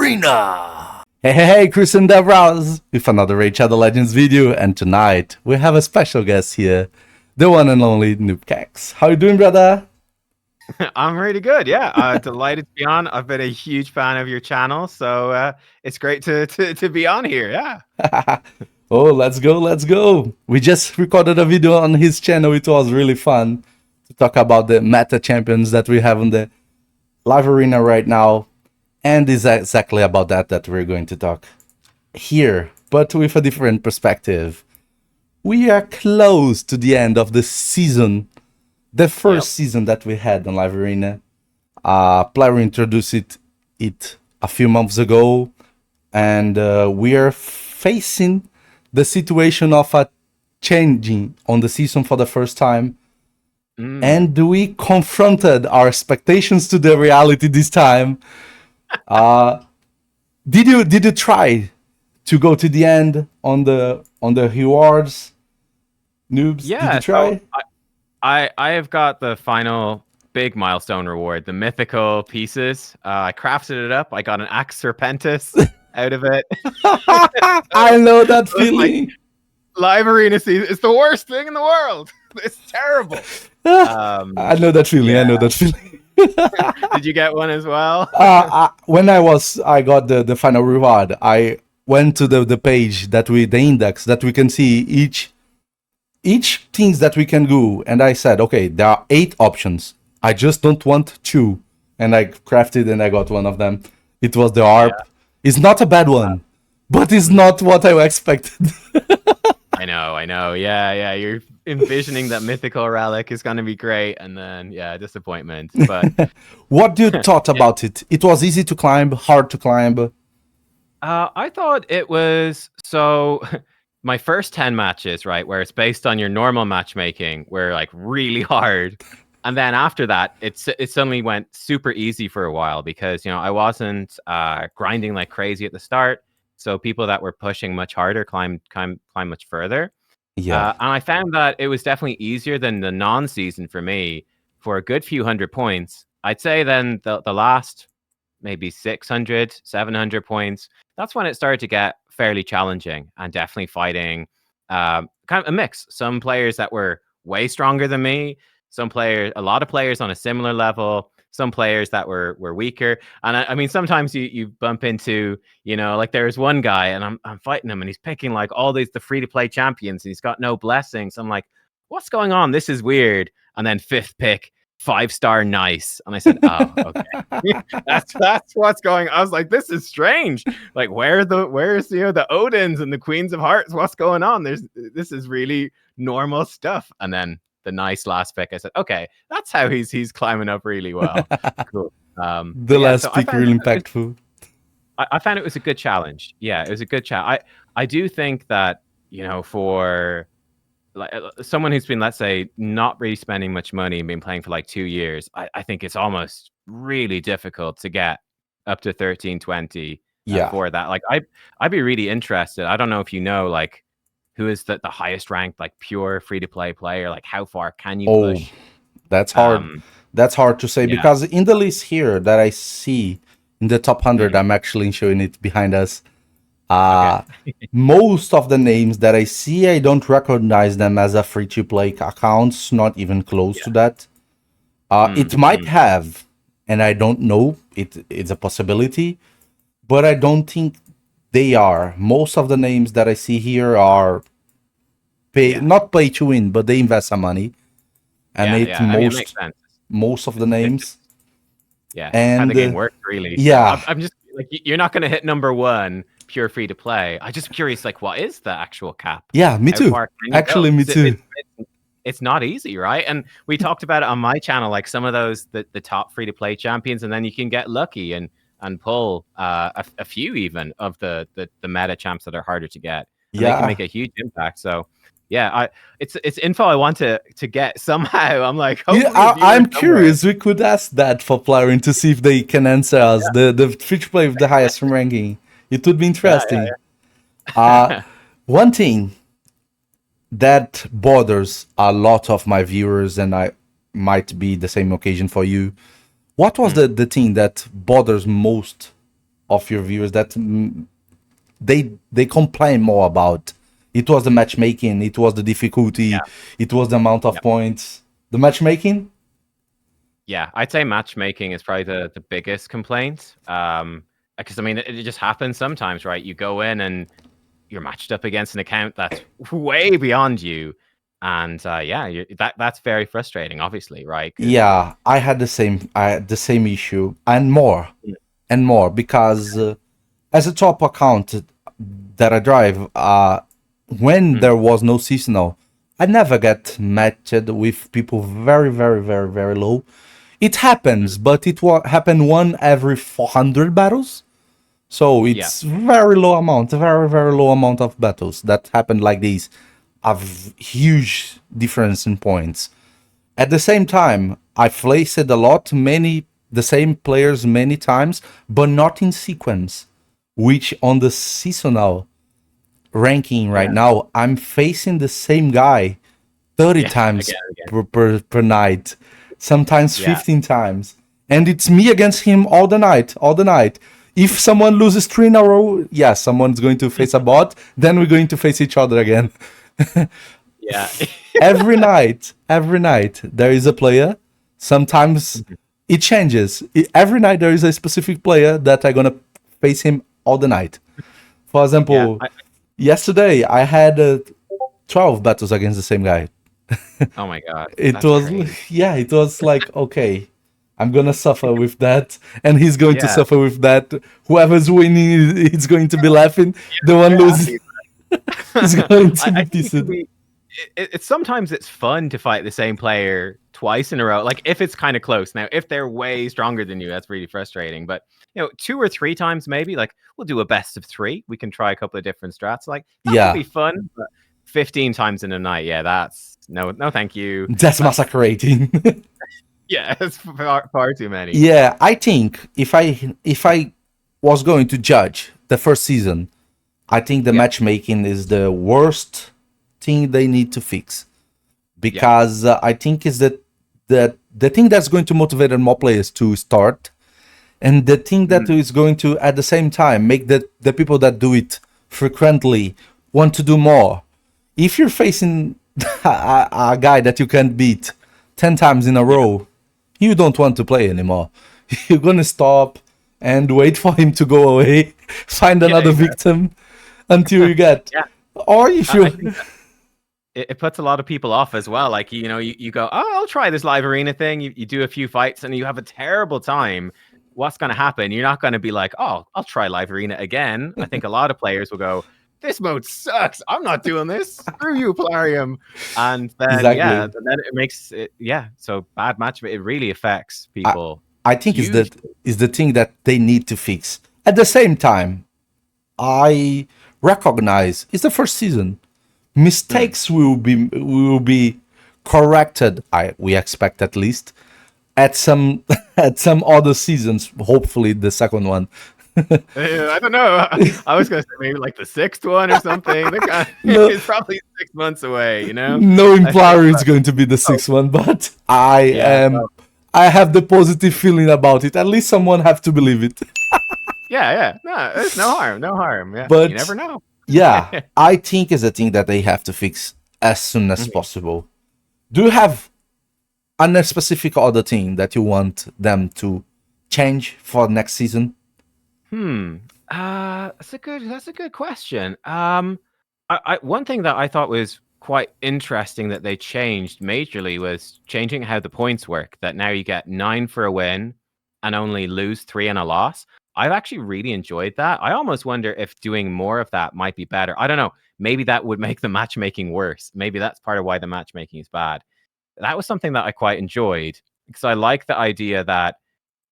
Arena! Hey, Chris and Devraz with another Raid Shadow Legends video, and tonight we have a special guest here, the one and only nuker. How you doing, brother? I'm really good, yeah. Delighted to be on. I've been a huge fan of your channel, so it's great to be on here, yeah. Oh, let's go. We just recorded a video on his channel. It was really fun to talk about the meta champions that we have in the live arena right now. And it's exactly about that we're going to talk here, but with a different perspective. We are close to the end of the season, the first season that we had on live arena. Player introduced it a few months ago, and we are facing the situation of a changing on the season for the first time. And we confronted our expectations to the reality this time. Did you try to go to the end on the rewards, noobs? Yeah, did you try? So I have got the final big milestone reward, the mythical pieces. I crafted it up. I got an axe serpentis out of it. I know that feeling. Like, live arena season, it's the worst thing in the world. It's terrible. I know that feeling. Yeah. I know that feeling. Did you get one as well? When I got the final reward, I went to the page the index that we can see each things that we can do, and I said, okay, there are 8 options. I just don't want 2, and I crafted and I got one of them. It was the ARP. Yeah. It's not a bad one, but it's not what I expected. I know. Yeah. You're envisioning that mythical relic is going to be great, and then disappointment. But what do you thought about it? It was easy to climb, hard to climb. I thought it was so. My first 10 matches, right, where it's based on your normal matchmaking, were like really hard, and then after that, it suddenly went super easy for a while because I wasn't grinding like crazy at the start. So people that were pushing much harder climb much further. Yeah. And I found that it was definitely easier than the non-season for me for a good few hundred points. I'd say then the last maybe 600, 700 points, that's when it started to get fairly challenging and definitely fighting kind of a mix. Some players that were way stronger than me, a lot of players on a similar level, some players that were weaker. And I mean, sometimes you bump into, like there's one guy and I'm fighting him and he's picking like all the free-to-play champions and he's got no blessings. I'm like, what's going on? This is weird. And then 5th pick, 5-star nice. And I said, oh, okay. that's what's going on. I was like, this is strange. Like, where's the Odins and the Queens of Hearts? What's going on? This is really normal stuff. And then the nice last pick, I said, okay, that's how he's climbing up really well. Cool. The last pick really impactful. I found it was a good challenge. Yeah, it was a good challenge. I do think that, for like someone who's been, let's say, not really spending much money and been playing for like 2 years, I think it's almost really difficult to get up to 1320 for that. Like I'd be really interested. I don't know if like who is the highest ranked like pure free-to-play player, like how far can you push? That's hard. That's hard to say because in the list here that I see in the top 100, I'm actually showing it behind us. Most of the names that I see, I don't recognize them as a free-to-play accounts, not even close to that. It might have, and I don't know, it's a possibility, but I don't think they are. Most of the names that I see here are not pay to win, but they invest some money. And most of the names. And how the game works, really. Yeah. I'm just like, you're not going to hit number 1 pure free to play. I'm just curious, like, what is the actual cap? Yeah, me too. Actually, me too. It's not easy, right? And we talked about it on my channel, like some of those the top free to play champions, and then you can get lucky and pull a few even of the meta champs that are harder to get. And they can make a huge impact. So it's info I want to get somehow. I'm like, I'm curious. We could ask that for Plarian to see if they can answer us. The free to play with the highest ranking. It would be interesting. One thing that bothers a lot of my viewers, and I might be the same occasion for you. What was the thing that bothers most of your viewers that they complain more about. It was the matchmaking, it was the difficulty, Yeah. it was the amount of Yeah. points. The matchmaking? Yeah, I'd say matchmaking is probably the biggest complaint. Because I mean, it just happens sometimes, right? You go in and you're matched up against an account that's way beyond you, and yeah, that's very frustrating, obviously, right? 'Cause Yeah, I had the same issue and more because as a top account that I drive, when there was no seasonal, I never get matched with people very, very, very, very low. It happens, but it happened one every 400 battles. So yeah, it's very low amount, very, very low amount of battles that happened like these. Have huge difference in points. At the same time, I faced a lot, the same players many times, but not in sequence. Which on the seasonal ranking right yeah, now, I'm facing the same guy 30 yeah, times again, again. per night, sometimes Yeah, 15 times. And it's me against him all the night, all the night. If someone loses 3 in a row, yeah, someone's going to face a bot, then we're going to face each other again. yeah, Every night, there is a player. Sometimes it changes. Every night, there is a specific player that I'm going to face him all the night. For yeah. example, yesterday, I had 12 battles against the same guy. Oh my god, It that's was, crazy. yeah, it was like, okay, I'm gonna suffer with that, and he's going to Yeah, suffer with that. Whoever's winning is going to be laughing. The one yeah. losing is going to I be think it pissed. can be. It's sometimes it's fun to fight the same player twice in a row. Like if it's kind of close. Now, if they're way stronger than you, that's really frustrating. But 2 or 3 times maybe. Like we'll do a best of 3. We can try a couple of different strats. Like that could Yeah, be fun. But 15 times in a night, yeah, that's no, thank you. that's That's massacrating. yeah, it's far too many. Yeah, I think if I was going to judge the first season, I think the Yeah, matchmaking is the worst thing they need to fix yeah, because I think is that the thing that's going to motivate more players to start, and the thing that is going to at the same time make the people that do it frequently want to do more. If you're facing a guy that you can't beat 10 times in a yeah, row, you don't want to play anymore. You're gonna stop and wait for him to go away, find yeah, another exactly. victim until you get. Yeah, Or if I you, think it puts a lot of people off as well. Like, you go, oh, I'll try this live arena thing. You do a few fights and you have a terrible time. What's going to happen? You're not going to be like, oh, I'll try live arena again. I think a lot of players will go, this mode sucks. I'm not doing this. Screw you, Polarium. And then, yeah, exactly. then it makes it, yeah. So bad match, it really affects I, people I think hugely. is the thing that they need to fix. At the same time, I recognize it's the first season. Mistakes will be corrected. We expect at least at some at some other seasons. Hopefully, the second one. I don't know. I was going to say maybe like the 6th one or something. No, It's probably 6 months away, no I think, implier is going to be the oh, sixth one, but I yeah. am. I have the positive feeling about it. At least someone have to believe it. Yeah, yeah. No, there's no harm. No harm. Yeah. You But never know. yeah, I think is a thing that they have to fix as soon as Mhm. possible. Do you have a specific other thing that you want them to change for next season? Hmm. That's a good question. One thing that I thought was quite interesting that they changed majorly was changing how the points work. That now you get 9 for a win and only lose 3 in a loss. I've actually really enjoyed that. I almost wonder if doing more of that might be better. I don't know. Maybe that would make the matchmaking worse. Maybe that's part of why the matchmaking is bad. That was something that I quite enjoyed because I like the idea that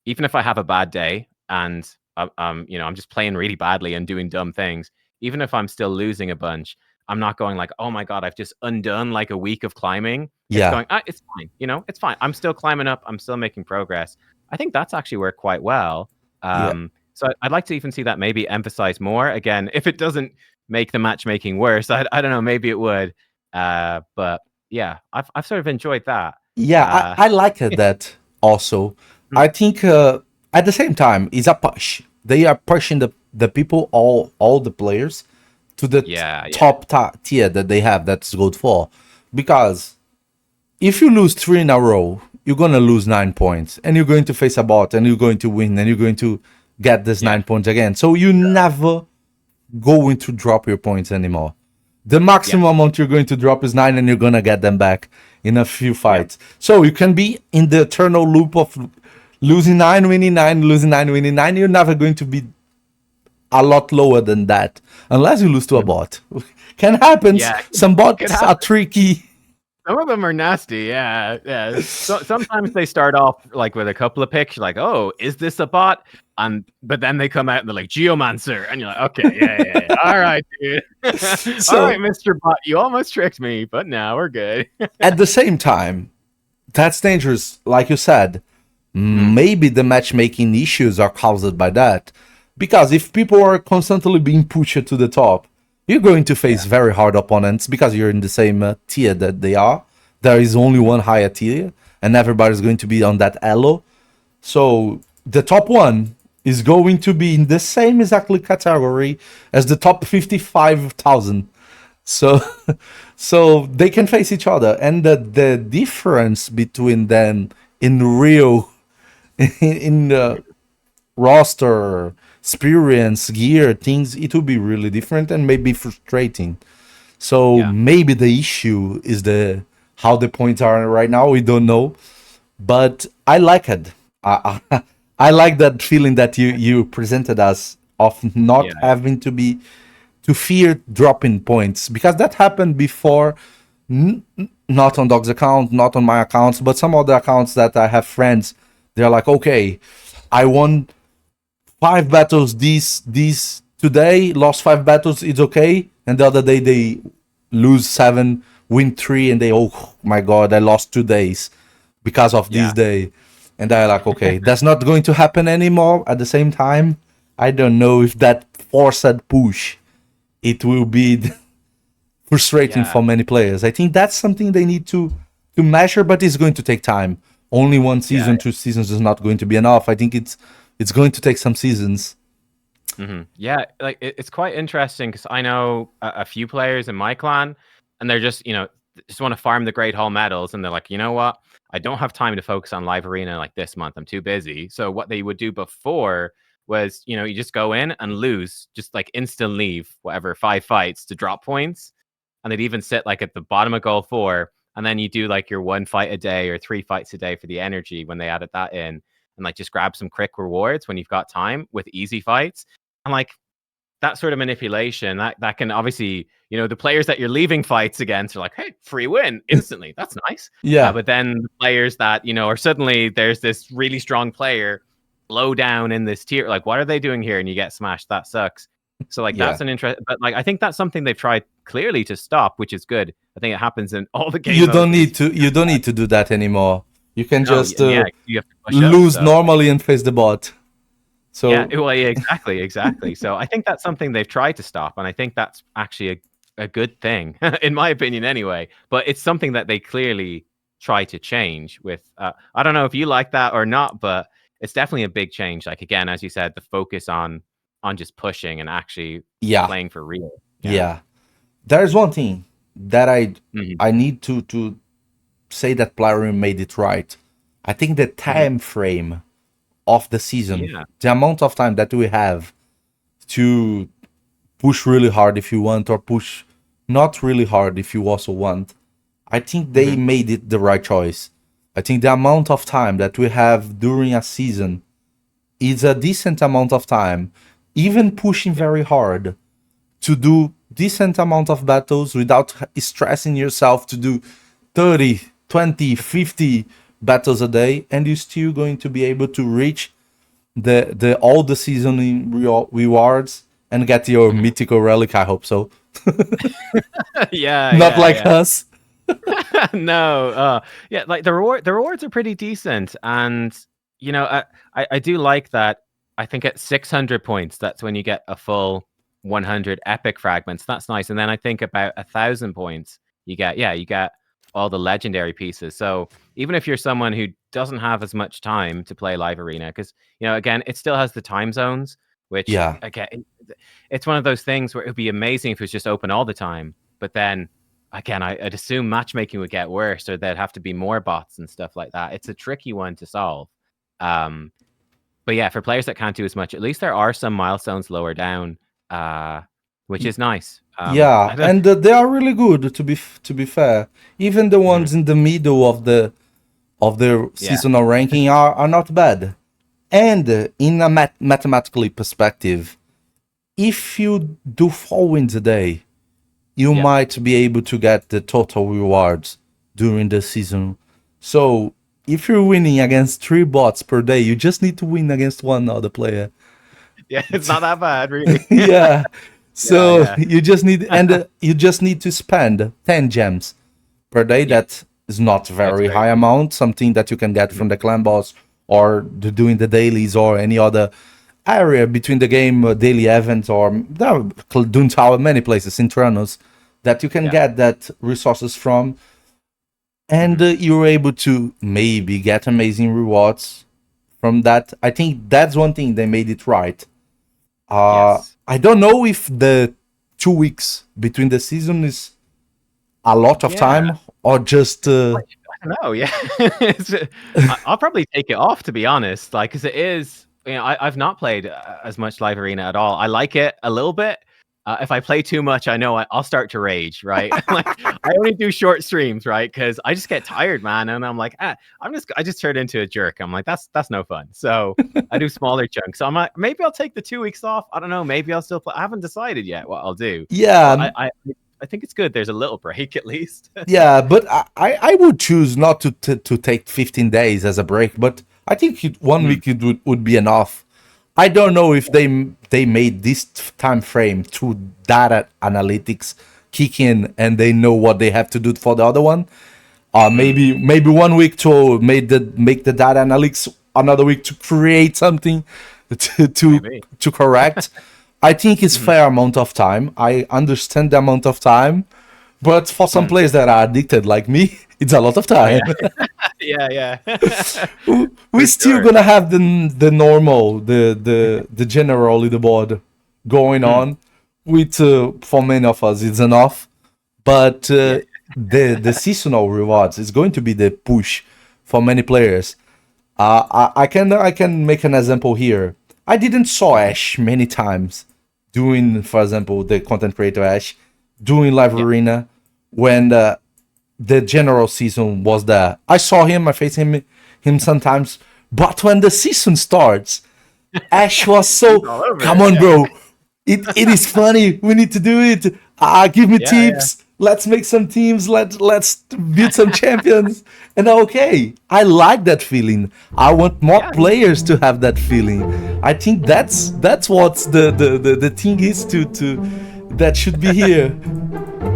even if I have a bad day and I'm just playing really badly and doing dumb things, even if I'm still losing a bunch, I'm not going like, oh my god, I've just undone like a week of climbing. It's Yeah, going, it's fine, it's fine. I'm still climbing up. I'm still making progress. I think that's actually worked quite well. yeah, So I'd like to even see that maybe emphasize more. Again, if it doesn't make the matchmaking worse, I don't know, maybe it would. But yeah, I've sort of enjoyed that. yeah. Uh, I like that also. I think at the same time, it's a push. they are pushing the people, all the players, to the Yeah, yeah, top tier that they have, that's gold 4. Because if you lose 3 in a row, you're gonna lose 9 points, and you're going to face a bot, and you're going to win, and you're going to get this yeah, 9 points again. So you never going to drop your points anymore. The yeah, maximum amount you're going to drop is 9, and you're gonna get them back in a few yeah. fights. So you can be in the eternal loop of losing 9, winning 9, losing 9, winning 9. You're never going to be a lot lower than that unless you lose to a Mhm. bot. Can happen. Yeah, Some could bots are happen. tricky. Some of them are nasty. Yeah, yeah. So sometimes they start off like with a couple of picks, like, "Oh, is this a bot?" But then they come out and they're like, "Geomancer," and you're like, "Okay, yeah. All right, dude. All right, So Mister Bot, you almost tricked me, but now we're good." at the same time, that's dangerous. Like you said, Mm, maybe the matchmaking issues are caused by that. Because if people are constantly being pushed to the top, you're going to yeah, face very hard opponents because you're in the same tier that they are. There is only one higher tier, and everybody's going to be on that elo. So the top one is going to be in the same exactly category as the top 55,000. So so they can face each other, and the difference between them in real in the roster, experience, gear, things, it will be really different and maybe frustrating. So yeah, maybe the issue is the how the points are right now. We don't know, but I like it. I like that feeling that you presented us of not yeah, having to fear dropping points, because that happened before. Not on Dog's account, not on my accounts, but some other accounts that I have friends. They're like, okay, I won 5 battles this today, lost 5 battles, it's okay. And the other day they lose 7, win 3, and they, oh my god, I lost 2 days because of this yeah, day. And they're like, okay, that's not going to happen anymore. At the same time, I don't know if that forced push it will be frustrating yeah, for many players. I think that's something they need to measure, but it's going to take time. Only one yeah. season, 2 seasons is not going to be enough. I think it's going to take some seasons. Yeah, like it's quite interesting because I know a few players in my clan, and they're just just want to farm the Great Hall medals, and they're like, you know what? I don't have time to focus on live arena like this month. I'm too busy. So what they would do before was, you just go in and lose, just like instant leave, whatever 5 fights to drop points, and they'd even sit like at the bottom of goal 4, and then you do like your 1 fight a day or 3 fights a day for the energy when they added that in, and like just grab some quick rewards when you've got time with easy fights. And like that sort of manipulation, that can obviously, the players that you're leaving fights against are like, hey, free win instantly. That's nice. Yeah, But then the players that, are suddenly there's this really strong player low down in this tier. Like, what are they doing here? And you get smashed. That sucks. So like yeah. that's an interest. But like I think that's something they've tried clearly to stop, which is good. I think it happens in all the game modes that you You don't need to do that anymore. You can know, just and yeah, you have to push up. lose So normally and face the bot. yeah, So well, yeah, exactly, exactly. So I think that's something they've tried to stop, and I think that's actually a good thing, in my opinion, anyway. But it's something that they clearly try to change. With I don't know if you like that or not, but it's definitely a big change. Like again, as you said, the focus on just pushing and actually yeah, playing for real. Yeah. yeah. There's one thing that Hmm. I need to say that Plarium made it right. I think the Hmm. time frame of the season, Yeah. the amount of time that we have to push really hard if you want, or push not really hard if you also want, I think they Hmm. made it the right choice. I think the amount of time that we have during a season is a decent amount of time, even pushing Yeah. very hard to do decent amount of battles without stressing yourself to do 30, 20, 50 battles a day, and you're still going to be able to reach the all the season rewards and get your Mhm. mythical relic. I hope so. Yeah. Not Yeah. like Yeah. us. No, yeah, like the rewards are pretty decent, and I do like that. I think at 600 points, that's when you get a full 100 epic fragments. That's nice. And then I think about 1,000 points, you get all the legendary pieces. So even if you're someone who doesn't have as much time to play live arena, because again, it still has the time zones. which Yeah. again, it's one of those things where it would be amazing if it was just open all the time. But then again, I'd assume matchmaking would get worse, or there'd have to be more bots and stuff like that. It's a tricky one to solve. But yeah, for players that can't do as much, at least there are some milestones lower down, which is nice. Yeah, and they are really good to be fair. Even the ones in the middle of the seasonal ranking are not bad. And in a mathematically perspective, if you do 4 wins a day, you might be able to get the total rewards during the season. So if you're winning against 3 bots per day, you just need to win against one other player. Yeah, it's not that bad, really. Yeah. So you just need you just need to spend 10 gems per day. That is not very high amount, something that you can get from the clan boss or doing the dailies or any other area between the game daily events, or doing tower many places in Tranos that you can get that resources from, and you're able to maybe get amazing rewards from that. I think that's one thing they made it right. I don't know if the 2 weeks between the season is a lot of time or just I don't know. Yeah, I'll probably take it off, to be honest. Like, because it is, you know, I've not played as much Live Arena at all. I like it a little bit. If I play too much, I know I'll start to rage, right? Like, I only do short streams, right? Because I just get tired, man, and I'm like, I just turn into a jerk. I'm like, that's no fun. So I do smaller chunks. So I'm like, maybe I'll take the 2 weeks off. I don't know. Maybe I'll still play. I haven't decided yet what I'll do. Yeah, but I think it's good. There's a little break at least. Yeah, but I would choose not to take 15 days as a break, but I think 1 week would be enough. I don't know if they made this time frame to data analytics kick in and they know what they have to do for the other one. Maybe 1 week to make the data analytics, another week to create something to correct. I think it's fair amount of time. I understand the amount of time, but for some players that are addicted like me, it's a lot of time. Yeah. We're still gonna have the normal, the general leaderboard going on, which for many of us it's enough. But the seasonal rewards is going to be the push for many players. I can make an example here. I didn't saw Ash many times doing, for example, the content creator Ash doing Live Arena when the general season was there. I saw him, I faced him sometimes, but when the season starts, Ash was so, come on, bro. It is funny. We need to do it. Give me tips. Yeah. Let's make some teams. Let's build some champions. And okay, I like that feeling. I want more players to have that feeling. I think that's what the thing is to that should be here.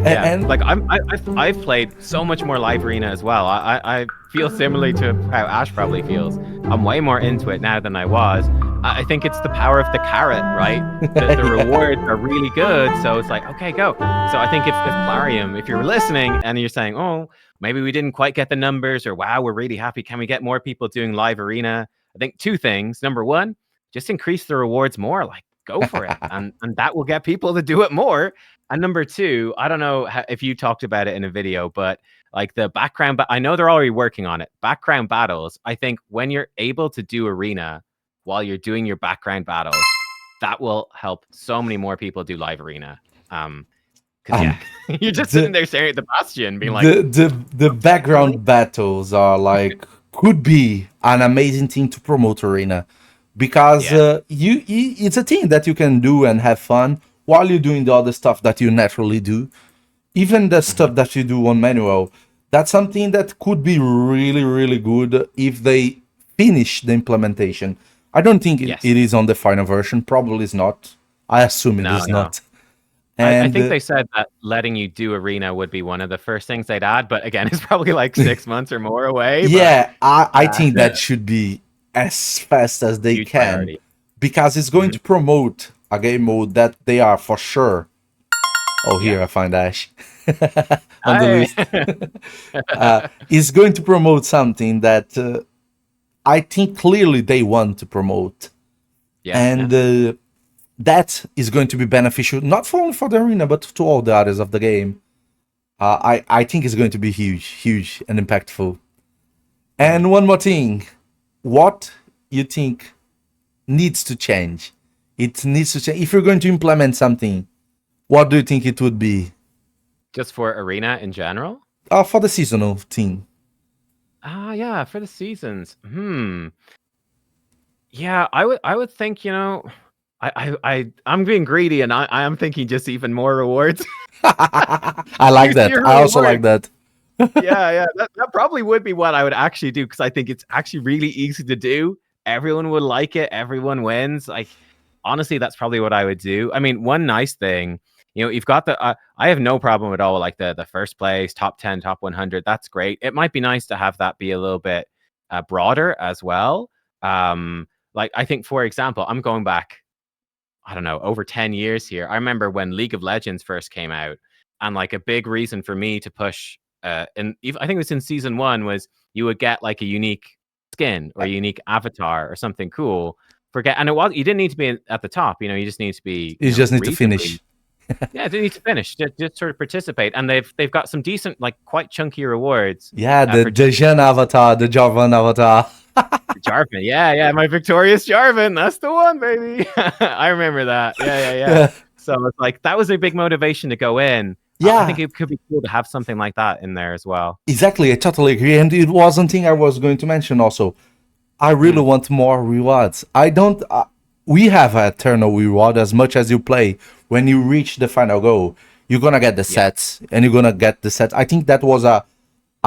And like I've played so much more Live Arena as well. I feel similarly to how Ash probably feels. I'm way more into it now than I was. I think it's the power of the carrot, right? The rewards are really good, so it's like, okay, go. So I think if Plarium, if you're listening and you're saying, oh, maybe we didn't quite get the numbers, or wow, we're really happy, can we get more people doing Live Arena? I think 2 things. Number 1, just increase the rewards more. Like, go for it, and that will get people to do it more. And number 2, I don't know if you talked about it in a video, but like the background, but I know they're already working on it. Background battles. I think when you're able to do arena while you're doing your background battles, that will help so many more people do Live Arena. You're just sitting there staring at the bastion, being like, the background battles are like could be an amazing thing to promote arena, because you it's a thing that you can do and have fun while you're doing the other stuff that you naturally do. Even the stuff that you do on manual, that's something that could be really, really good if they finish the implementation. I don't think it is on the final version. Probably is not. I assume it is not. And I think they said that letting you do arena would be one of the first things they'd add, but again, it's probably like 6 months or more away. Yeah, I think that should be as fast as they can, priority. Because it's going to promote a game mode that they are for sure. Oh, here I find Ash on the list. It's going to promote something that I think clearly they want to promote. And that is going to be beneficial, not only for the arena, but to all the others of the game. I think it's going to be huge and impactful. And one more thing, what you think needs to change? It needs to change. If you're going to implement something, what do you think it would be? Just for arena in general? For the seasonal thing. Yeah, for the seasons. Yeah, I would think, I'm being greedy, and I am thinking just even more rewards. I like that. Easier I also like rewards. that. Yeah, that probably would be what I would actually do, because I think it's actually really easy to do. Everyone would like it. Everyone wins. Like, honestly, that's probably what I would do. I mean, one nice thing, you've got the. I have no problem at all. Like the first place, top 10, top 100. That's great. It might be nice to have that be a little bit broader as well. Like, I think, for example, I'm going back, I don't know, over 10 years here. I remember when League of Legends first came out, and like a big reason for me to push, and I think it was in season 1, was you would get like a unique skin or a unique avatar or something cool. And you didn't need to be at the top. You just need to be, You just need to reasonably. finish. Yeah, they need to finish. Just sort of participate, and they've got some decent, like quite chunky rewards. Yeah, For the Jean avatar, the Jarvan avatar. Jarvan. Yeah, my victorious Jarvan. That's the one, baby. I remember that. Yeah. So it's like that was a big motivation to go in. I think Yeah, it could be cool to have something like that in there as well. exactly. I totally agree. And it was something I was going to mention also. I really want more rewards. I don't. We have a eternal reward as much as you play. When you reach the final goal, you're gonna get the sets, and you're gonna get the sets. I think that was a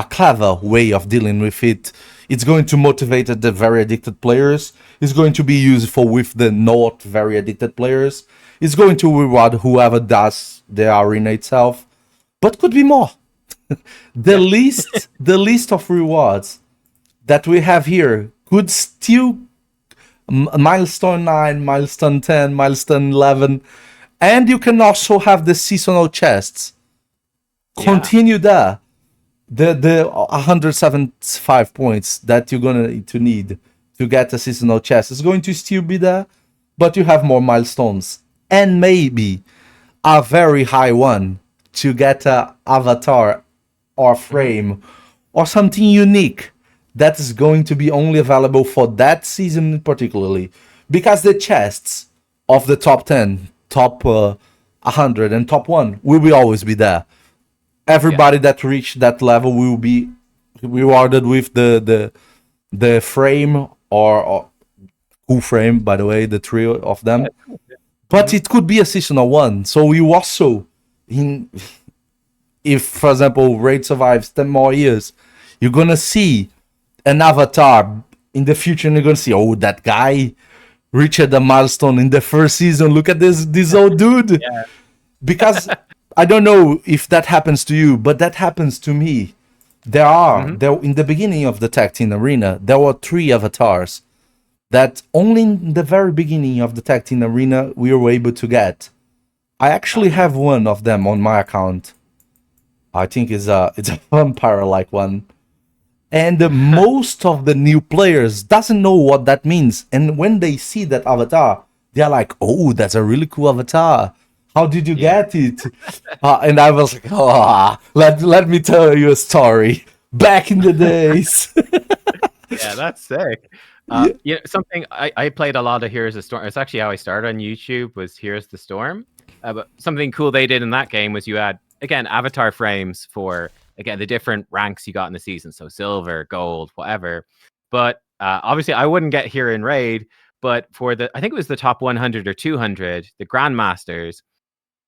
clever way of dealing with it. It's going to motivate the very addicted players. It's going to be useful with the not very addicted players. It's going to reward whoever does the arena itself. But could be more. The list of rewards that we have here could still milestone 9, milestone 10, milestone 11, and you can also have the seasonal chests. Continue there. The 175 points that you're gonna to need to get a seasonal chest is going to still be there, but you have more milestones and maybe a very high one to get a avatar or frame or something unique that is going to be only available for that season particularly, because the chests of the top 10, top 100 and top 1 will always be there. Everybody that reached that level will be rewarded with the frame or cool frame, by the way, the trio of them. But it could be a seasonal one. So you also, if for example Raid survives 10 more years, you're gonna see an avatar in the future, and you're gonna see, oh, that guy reached the milestone in the first season. Look at this old dude. Because I don't know if that happens to you, but that happens to me. There in the beginning of the tag team arena, there were 3 avatars that only in the very beginning of the tag team arena we were able to get. I actually have one of them on my account. I think it's a vampire-like one. And most of the new players doesn't know what that means. And when they see that avatar, they're like, oh, that's a really cool avatar. How did you get it? And I was like, let me tell you a story. Back in the days. Yeah, that's sick. Something I played a lot of Here's the Storm. It's actually how I started on YouTube, was Here's the Storm. But something cool they did in that game was you had, again, avatar frames for, again, the different ranks you got in the season. So silver, gold, whatever. But obviously I wouldn't get here in Raid, but for I think it was the top 100 or 200, the Grandmasters,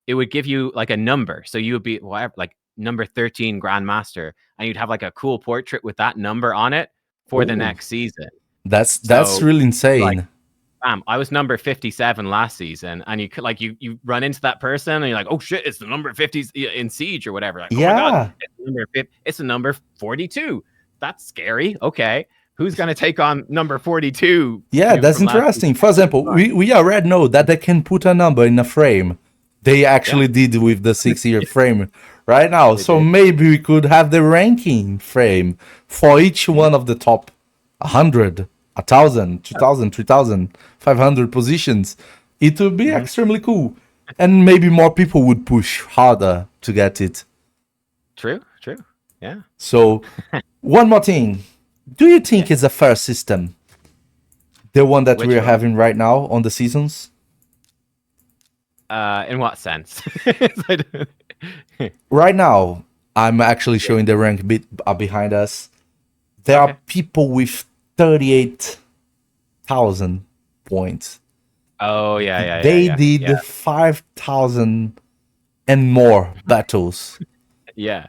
it would give you like a number. So you would be whatever, like number 13 Grandmaster, and you'd have like a cool portrait with that number on it for the next season. That's really insane. Like, bam, I was number 57 last season, and you could like you run into that person and you're like, oh shit, it's the number 50 in Siege or whatever. Like, oh my God, it's the number 42. That's scary. Okay, who's gonna take on number 42? Yeah, that's interesting. For example, we already know that they can put a number in a frame. They actually did with the 6-year frame right now. So maybe we could have the ranking frame for each one of the top 100, 1,000, 2,000, 3,000, 500 positions. It would be extremely cool. And maybe more people would push harder to get it. True. Yeah. So, one more thing. Do you think it's a fair system? The one that Which we're one? having right now on the seasons? In what sense? Right now, I'm actually showing the rank bit behind us. There are people with 38,000 points. Oh yeah. They did 5,000 and more battles. Yeah.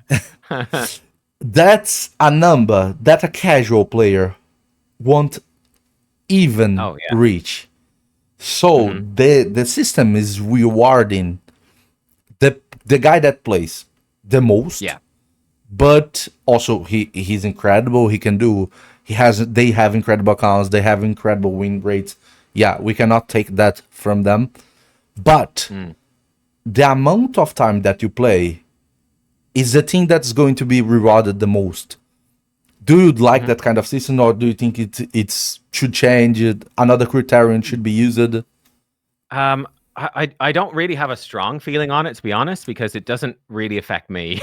That's a number that a casual player won't even reach. So the system is rewarding the guy that plays the most. Yeah. But also he's incredible. They have incredible accounts, they have incredible win rates. Yeah, we cannot take that from them. But the amount of time that you play is the thing that's going to be rewarded the most. Do you like that kind of system, or do you think it should change? Another criterion should be used? I don't really have a strong feeling on it, to be honest, because it doesn't really affect me.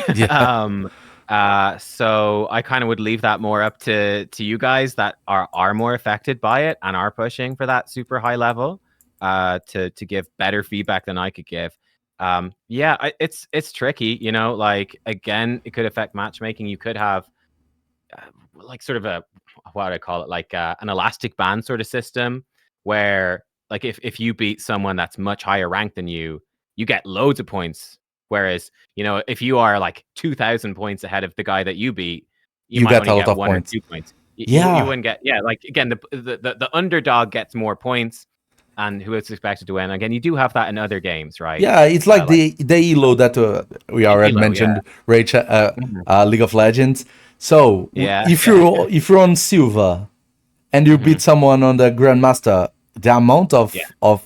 So I kind of would leave that more up to you guys that are more affected by it and are pushing for that super high level to give better feedback than I could give. It's tricky, you know, like again, it could affect matchmaking. You could have like sort of what do I call it, like an elastic band sort of system where like if you beat someone that's much higher ranked than you get loads of points. Whereas, you know, if you are like 2,000 points ahead of the guy that you beat, you might get only a lot get of 1 points. or 2 points. Yeah. You wouldn't get, like again, the underdog gets more points, and who is expected to win? Again, you do have that in other games, right? Yeah, it's like the elo that we already mentioned, League of Legends. So if you're on silver and you beat someone on the Grandmaster, the amount of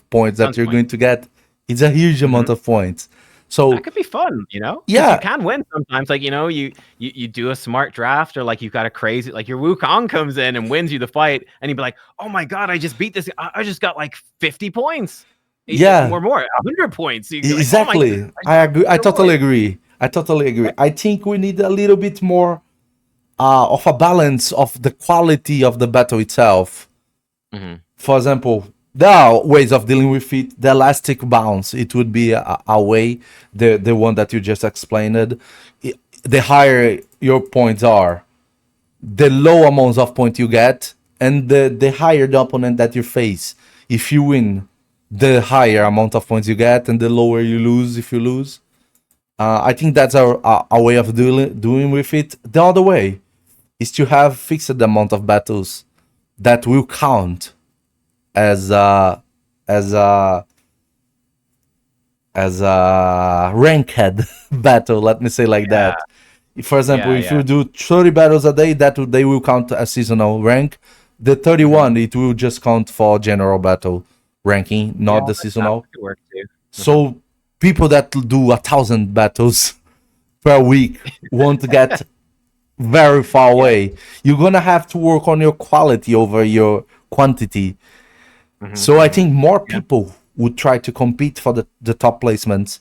points that you're going to get is a huge amount of points. So that could be fun, you know? Yeah, you can win sometimes. Like, you know, you do a smart draft, or like you've got a crazy, like your Wukong comes in and wins you the fight, and you'd be like, oh my god, I just beat this. I just got like 50 points. Yeah, more 100 points. Exactly. Like, oh I agree. I totally agree. I think we need a little bit more of a balance of the quality of the battle itself. For example, there are ways of dealing with it. The elastic bounce, it would be a way. The one that you just explained. The higher your points are, the low amounts of points you get, and the higher the opponent that you face. If you win, the higher amount of points you get, and the lower you lose if you lose. I think that's a way of doing with it. The other way is to have fixed amount of battles that will count as a ranked battle. Let me say like that. For example, if you do 30 battles a day, they will count as seasonal rank. The 31 it will just count for general battle ranking, not the seasonal. That could work too. So people that do 1,000 battles per week won't get very far away. You're gonna have to work on your quality over your quantity. So I think more people would try to compete for the top placements.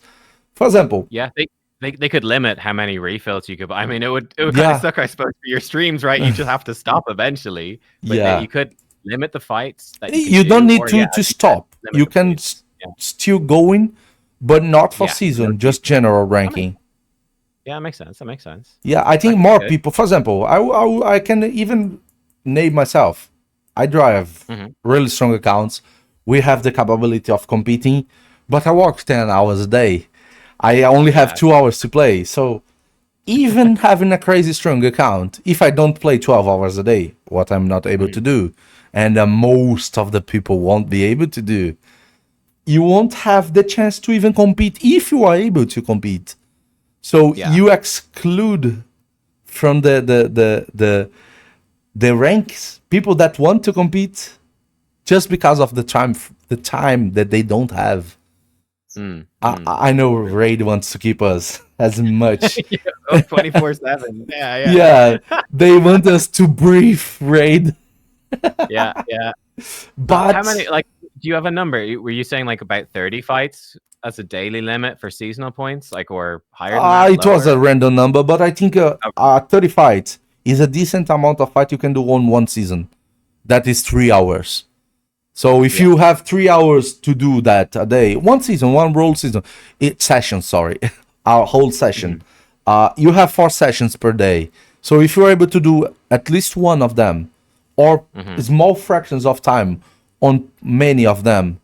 For example, they could limit how many refills you could buy. I mean, it would kind of suck, I suppose, for your streams, right? You just have to stop eventually. But you could limit the fights. That you don't need to stop. You can still going, but not for season, just general ranking. Yeah, that makes sense. Yeah, I think more people. For example, I can even name myself. I drive really strong accounts. We have the capability of competing, but I work 10 hours a day. I only have 2 hours to play. So even having a crazy strong account, if I don't play 12 hours a day, what I'm not able to do, and most of the people won't be able to do, you won't have the chance to even compete if you are able to compete. So you exclude from the ranks people that want to compete just because of the time that they don't have. I know Raid wants to keep us as much 24/7. Yeah, they want us to breathe, Raid. Yeah. But how many, like, you have a number? Were you saying like about 30 fights as a daily limit for seasonal points, like, or higher than that, It was lower? a random number, but I think Okay. 30 fights is a decent amount of fight you can do on one season. That is 3 hours. So if Yeah. you have 3 hours to do that a day, one season, one roll season, session, sorry, our whole session, you have 4 sessions per day. So if you're able to do at least one of them, or small fractions of time on many of them,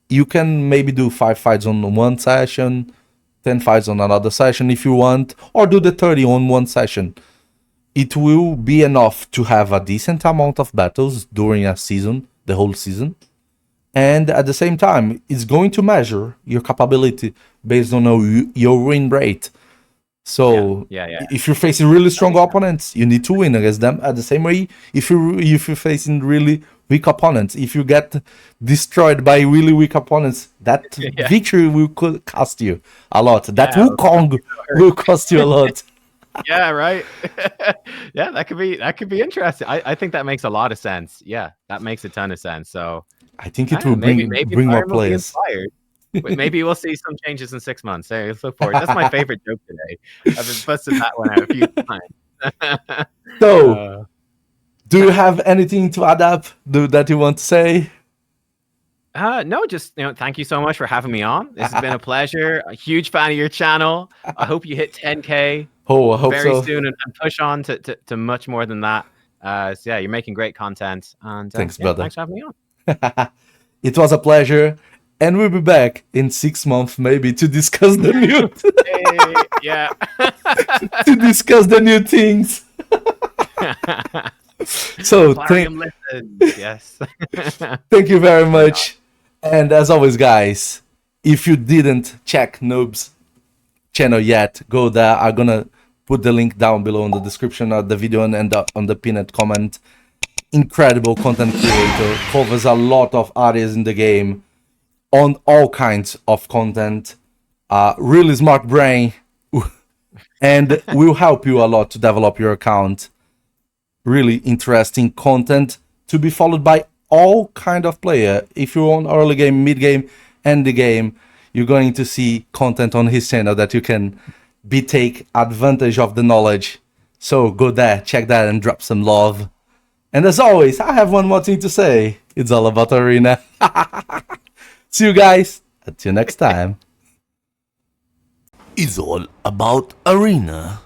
you can maybe do 5 fights on one session, 10 fights on another session if you want, or do the 30 on one session. It will be enough to have a decent amount of battles during a season, the whole season. And at the same time, it's going to measure your capability based on your win rate. So Yeah. if you're facing really strong makes sense. opponents, you need to win against them. At the same way, if you're facing really weak opponents, if you get destroyed by really weak opponents, that Yeah. victory will cost you a lot. That Yeah, Wukong will cost you a lot. Yeah, right. Yeah, that could be interesting. I think that makes a lot of sense. Yeah, that makes a ton of sense. So I think it will maybe bring more Byron will be players. inspired. But maybe we'll see some changes in 6 months. Hey, let's look forward. That's my favorite joke today. I've been busting that one out a few times. So, do you have anything to add up that you want to say? No, just thank you so much for having me on. This has been a pleasure. A huge fan of your channel. I hope you hit 10K Oh, I hope very so. soon and push on to much more than that. So yeah, you're making great content, and Thanks, yeah, brother. thanks for having me on. It was a pleasure, and we'll be back in 6 months maybe to discuss the new Hey, yeah. to discuss the new things. So Clarium listen. Yes. thank you very much, and as always, guys, if you didn't check Noob's channel yet, go there. I'm gonna put the link down below in the description of the video and on the pinned comment. Incredible content creator, covers a lot of areas in the game on all kinds of content. Really smart brain, and will help you a lot to develop your account. Really interesting content to be followed by all kind of player. If you're on early game, mid game, and the game, you're going to see content on his channel that you can take advantage of the knowledge. So go there, check that, and drop some love. And as always, I have one more thing to say. It's all about Arena. See you guys. Until next time. It's all about Arena.